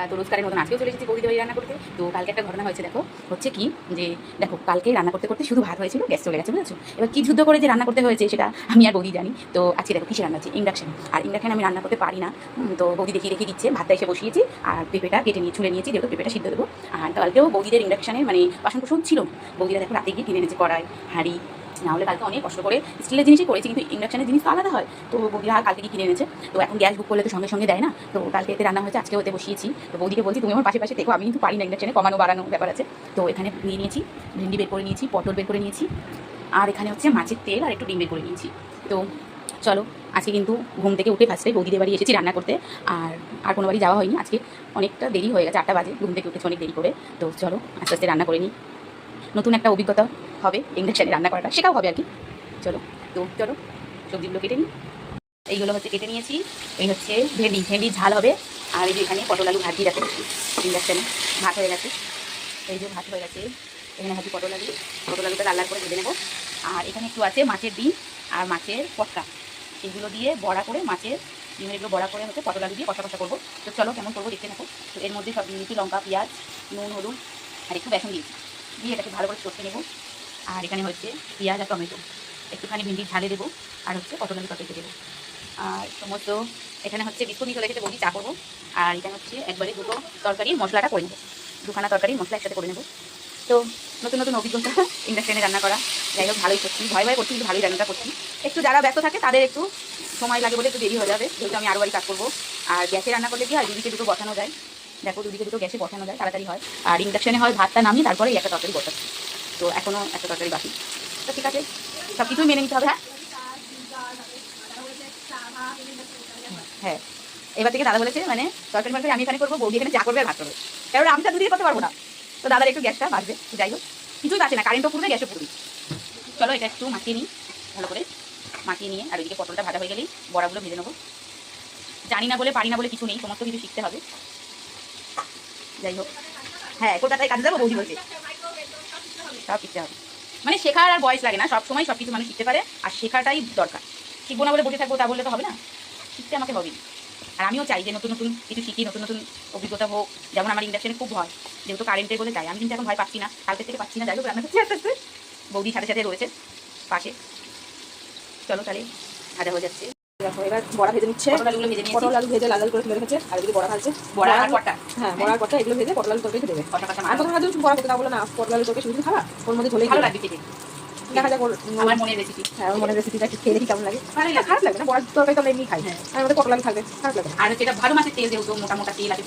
তো রোজকারের মতন আজকেও চলে এসেছি বৌদিদের বাড়ি রান্না করতে। তো কালকে একটা ঘটনা হয়েছে, দেখো হচ্ছে কি যে দেখো কালকে রান্না করতে করতে শুধু ভাত হয়েছিল, গ্যাস চলে গেছে, বুঝেছো? এবার কি যুদ্ধ করে যে রান্না করতে হয়েছে সেটা আমি আর বৌদি জানি। তো আজকে দেখো কিসে রান্না হচ্ছে, ইন্ডাকশন। আর ইন্ডাকশন আমি রান্না করতে পারি না। তো বৌদি দেখিয়ে রেখে দিচ্ছে, ভাতটা এসে বসিয়েছি আর পেঁপেটা কেটে নিয়ে ছুলে নিয়েছি, যেহেতু পেঁপেটা সিদ্ধ দেবো। আর কালকেও বৌদিদের ইন্ডাকশানে মানে বাসন কুসন ছিল না। বৌদিরা দেখো রাতে গিয়ে কিনে এনেছে কড়াই, হাঁড়ি। না হলে কালকে অনেক কষ্ট করে স্টিলের জিনিসই করেছি, কিন্তু ইন্ডাকশানের জিনিস তো আলাদা হয়। তো বৌদিরা কালকে কি কিনে এনেছে। তো এখন গ্যাস বুক করলে তো সঙ্গে সঙ্গে দেয় না। তো কালকে এতে রান্না হয়েছে, আজকে ওতে বসিয়েছি। তো বৌদিকে বলছি তুমি আমার পাশে পাশে দেখো, আমি কিন্তু পারি না, ইন্ডাকশানে কমানো বাড়ানো ব্যাপার আছে। তো এখানে নিয়ে নিয়েছি, ভেন্ডি বের করে নিয়েছি, পটল বের করে নিয়েছি, আর এখানে হচ্ছে মাছের তেল আর একটু ডিম বের করে নিয়েছি। তো চলো, আজকে কিন্তু ঘুম থেকে উঠে ফার্স্টে বৌদিদের বাড়ি এসেছি রান্না করতে। আর কোনো বাড়ি যাওয়া হয়নি, আজকে অনেকটা দেরি হয়ে গেছে, 8টা বাজে, ঘুম থেকে উঠেছি অনেক দেরি করে। তো চলো আস্তে আস্তে রান্না করে নিই, নতুন একটা অভিজ্ঞতা হবে ইন্ডাকশানে রান্না করাটা, শেখাও হবে আর কি। চলো সবজিগুলো কেটে নিই। এইগুলো হচ্ছে কেটে নিয়েছি। এই হচ্ছে ভেন্ডি ঝাল হবে। আর এই যে এখানে পটল আলু ভাজি, দেখো ইন্ডাকশানে ভাত হয়ে গেছে। এই যে ভাত হয়ে গেছে, এখানে ভাজি পটল আলুটা লাল লাল করে ভেজে নেবো। আর এখানে একটু আছে মাছের ডিম আর মাছের পটকা, এগুলো দিয়ে বড়া করে, মাছের ডিমের এগুলো বড়া করে হচ্ছে পটল আলু দিয়ে কষা করবো। তো চলো কেমন করবো দেখতে থাকো। তো এর মধ্যে সব নিয়েছি লঙ্কা, পেঁয়াজ, নুন, হলুদ আর একটু বেসন দিয়েছি, দিয়ে এটাকে ভালো করে কষে নেবো। আর এখানে হচ্ছে পেঁয়াজ আর টমেটো, একটুখানি ভেন্ডি ঝালে দেবো, আর হচ্ছে পটল আলু তরকারিতে দেবো। আর সমস্ত এখানে হচ্ছে বিস্কুট নিয়ে চলে এসেছে বৌদি, চা করবো। আর এখানে হচ্ছে একবারে দুটো তরকারির মশলাটা করে নেবো, দুখানা তরকারির মশলা একসাথে করে নেবো। তো নতুন নতুন অভিজ্ঞতা ইন্ডাকশানে রান্না করা, যাই হোক ভালোই করছি, ভয় করছি কিন্তু ভালোই রান্নাটা করছি। একটু যারা ব্যস্ত থাকে তাদের একটু সময় লাগে বলে একটু দেরি হয়ে যাবে, যেহেতু আমি আরও বাড়ি কাজ করবো। আর গ্যাসে রান্না করলে কি হয়, দুদিকে দুটো বসানো যায়, দেখো দুদিকে দুটো গ্যাসে বসানো যায়, তাড়াতাড়ি হয়। আর ইন্ডাকশানে হয় ভাতটা নামিয়ে তারপরে একটা তরকারি বসাচ্ছি। তো এখনও একটা তরকারি বাকি। তো ঠিক আছে, সব কিছুই মেনে নিতে হবে। হ্যাঁ, এবার থেকে দাদা বলেছে মানে তরকারি আমি এখানে করবো, বৌদি এখানে চা করবে আর ভাত করবে, কারণ আমি তো দুদিকে করতে পারবো না। তো দাদার একটু গ্যাসটা বাঁচবে, যাই হোক কিছুই বাঁচে না, কারেন্টও পুরবে, গ্যাসও পুরবি। চলো এটা একটু মাখিয়ে নিই, ভালো করে মাখিয়ে নিয়ে, আর ওইদিকে পটলটা ভাজা হয়ে গেলেই বড়াগুলো ভেজে নেবো। জানি না বলে পারি না বলে কিছু নেই, সমস্ত কিছু শিখতে হবে। যাই হোক, হ্যাঁ কলকাতায় কাজে যাবো বৌদি বলছে, সব শিখতে হবে। মানে শেখার আর বয়স লাগে না, সব সময় সব কিছু মানুষ শিখতে পারে, আর শেখাটাই দরকার। শিখবো না বলে বসে থাকবো তা বললে তো হবে না, শিখতে আমাকে হবেই। আর আমিও চাই যে নতুন নতুন কিছু শিখি, নতুন নতুন অভিজ্ঞতা হোক। যেমন আমার ইন্ডাকশনে খুব ভয়, যেহেতু কারেন্টের বলে যাই, আমি কিন্তু এখন ভয় পাচ্ছি না, কালকে থেকে পাচ্ছি না। যাই হোক রান্না করছি আস্তে আস্তে, বৌদি সাথে সাথে রয়েছে পাশে। চলো তাহলে ভাজা হয়ে যাচ্ছে। দেখো এবার বড়া ভেজে নিচ্ছে, পটল আলু ভেজে লাল লাল করে তুলে রেখেছে, আর এদিকে বড়া ভাজছে, বড়া আর কটা, হ্যাঁ বড়া আর কটা, এগুলো ভেজে পটল আলু তরকারি দেবে। কটা কটা আর তোমার হাতে বড়া করতে না বলো না, পটল আলু তরকারি শুধু খাবা, ওর মধ্যে ঝোলে ভালো লাগবে খেতে। দেখা যাক আমার মনের রেসিপি, হ্যাঁ ওর মনের রেসিপিটা একটু খেয়ে দেখি কেমন লাগে। ভালোই লাগে, খারাপ লাগবে না, বড়ার তরকারি তো আমরা এমনি খাই, হ্যাঁ। আর আমাদের পটল আলু থাকবে, খারাপ লাগবে না। আর হচ্ছে এটা ভালো মাছের তেল, যেহেতু মোটা মোটা তেল আছে,